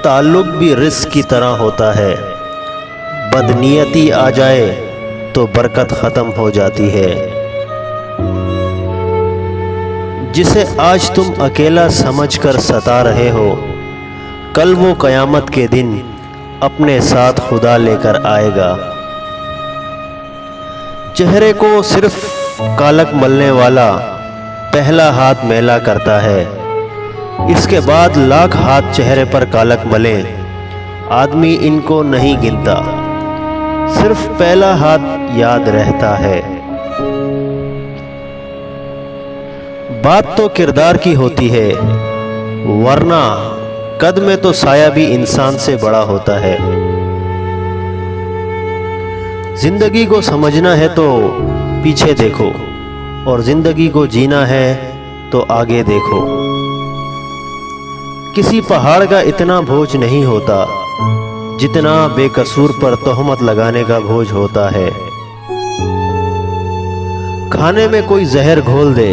ताल्लुक भी रिस्क की तरह होता है। बदनीयती आ जाए तो बरकत ख़त्म हो जाती है। जिसे आज तुम अकेला समझकर सता रहे हो, कल वो क़यामत के दिन अपने साथ खुदा लेकर आएगा। चेहरे को सिर्फ कालक मलने वाला पहला हाथ मैला करता है। इसके बाद लाख हाथ चेहरे पर कालक मले, आदमी इनको नहीं गिनता, सिर्फ पहला हाथ याद रहता है। बात तो किरदार की होती है, वरना कद में तो साया भी इंसान से बड़ा होता है। जिंदगी को समझना है तो पीछे देखो, और जिंदगी को जीना है तो आगे देखो। किसी पहाड़ का इतना बोझ नहीं होता जितना बेकसूर पर तोहमत लगाने का बोझ होता है। खाने में कोई जहर घोल दे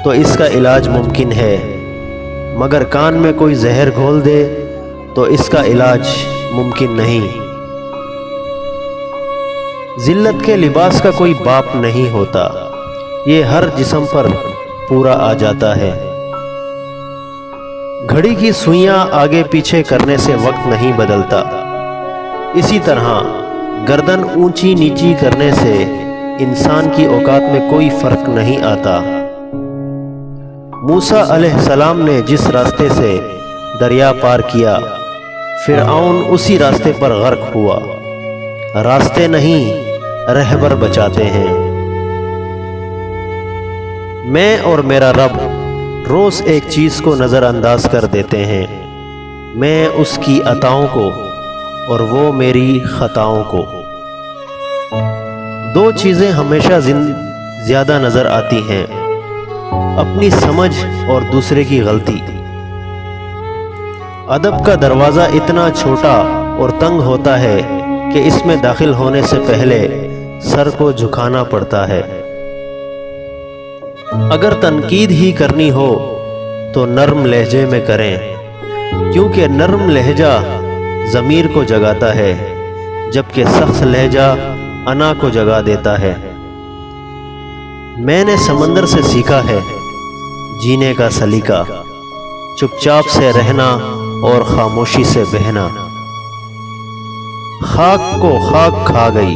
तो इसका इलाज मुमकिन है, मगर कान में कोई जहर घोल दे तो इसका इलाज मुमकिन नहीं। जिल्लत के लिबास का कोई बाप नहीं होता, ये हर जिस्म पर पूरा आ जाता है। घड़ी की सुइयां आगे पीछे करने से वक्त नहीं बदलता, इसी तरह गर्दन ऊंची नीची करने से इंसान की औकात में कोई फर्क नहीं आता। मूसा अलैहिस्सलाम ने जिस रास्ते से दरिया पार किया, फिरऔन उसी रास्ते पर गर्क हुआ। रास्ते नहीं, रहबर बचाते हैं। मैं और मेरा रब रोज एक चीज को नजरअंदाज कर देते हैं, मैं उसकी अताओं को और वो मेरी खताओं को। दो चीजें हमेशा ज्यादा नजर आती हैं, अपनी समझ और दूसरे की गलती। अदब का दरवाज़ा इतना छोटा और तंग होता है कि इसमें दाखिल होने से पहले सर को झुकाना पड़ता है। अगर तनकीद ही करनी हो तो नर्म लहजे में करें, क्योंकि नर्म लहजा ज़मीर को जगाता है, जबकि सख्त लहजा अना को जगा देता है। मैंने समंदर से सीखा है जीने का सलीका, चुपचाप से रहना और खामोशी से बहना। खाक को खाक खा गई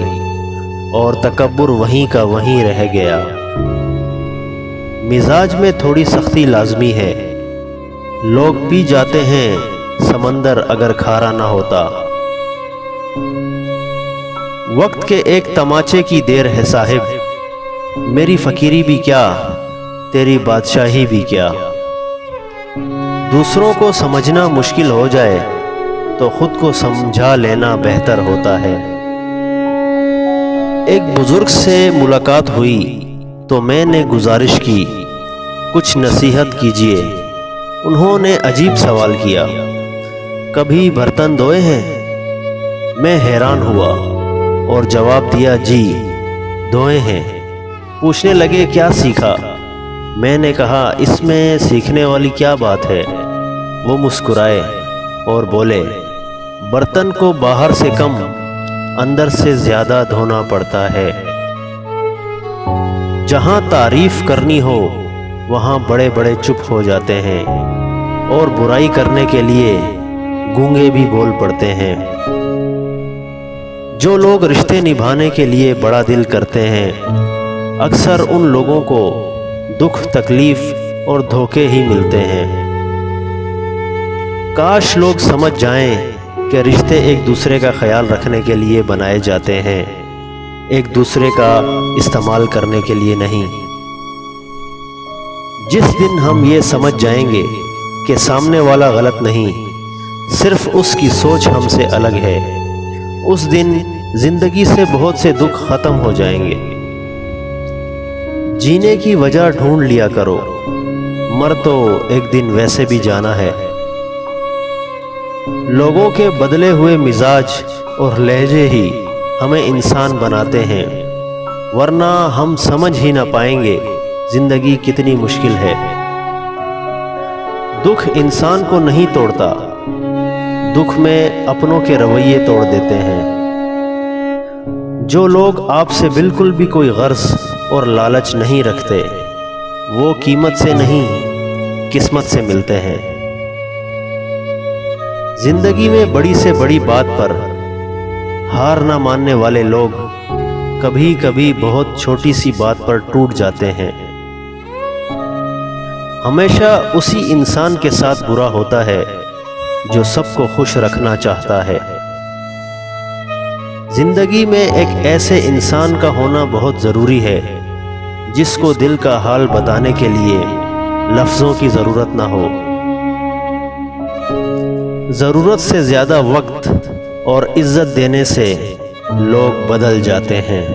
और तकब्बुर वहीं का वहीं रह गया। मिजाज में थोड़ी सख्ती लाजमी है, लोग पी जाते हैं समंदर अगर खारा ना होता। वक्त के एक तमाचे की देर है साहिब, मेरी फकीरी भी क्या तेरी बादशाही भी क्या। दूसरों को समझना मुश्किल हो जाए तो खुद को समझा लेना बेहतर होता है। एक बुजुर्ग से मुलाकात हुई तो मैंने गुजारिश की, कुछ नसीहत कीजिए। उन्होंने अजीब सवाल किया, कभी बर्तन धोए हैं? मैं हैरान हुआ और जवाब दिया, जी धोए हैं। पूछने लगे, क्या सीखा? मैंने कहा, इसमें सीखने वाली क्या बात है? वो मुस्कुराए और बोले, बर्तन को बाहर से कम अंदर से ज्यादा धोना पड़ता है। जहां तारीफ करनी हो वहां बड़े बड़े चुप हो जाते हैं, और बुराई करने के लिए गूंगे भी बोल पड़ते हैं। जो लोग रिश्ते निभाने के लिए बड़ा दिल करते हैं, अक्सर उन लोगों को दुख तकलीफ और धोखे ही मिलते हैं। काश लोग समझ जाएं कि रिश्ते एक दूसरे का ख्याल रखने के लिए बनाए जाते हैं, एक दूसरे का इस्तेमाल करने के लिए नहीं। जिस दिन हम ये समझ जाएंगे कि सामने वाला गलत नहीं, सिर्फ उसकी सोच हमसे अलग है, उस दिन जिंदगी से बहुत से दुख खत्म हो जाएंगे। जीने की वजह ढूंढ लिया करो, मर तो एक दिन वैसे भी जाना है। लोगों के बदले हुए मिजाज और लहजे ही हमें इंसान बनाते हैं, वरना हम समझ ही ना पाएंगे जिंदगी कितनी मुश्किल है। दुख इंसान को नहीं तोड़ता, दुख में अपनों के रवैये तोड़ देते हैं। जो लोग आपसे बिल्कुल भी कोई गर्ज और लालच नहीं रखते, वो कीमत से नहीं किस्मत से मिलते हैं। जिंदगी में बड़ी से बड़ी बात पर हार ना मानने वाले लोग कभी कभी बहुत छोटी सी बात पर टूट जाते हैं। हमेशा उसी इंसान के साथ बुरा होता है जो सबको खुश रखना चाहता है। जिंदगी में एक ऐसे इंसान का होना बहुत ज़रूरी है जिसको दिल का हाल बताने के लिए लफ्ज़ों की ज़रूरत ना हो। ज़रूरत से ज़्यादा वक्त और इज्जत देने से लोग बदल जाते हैं।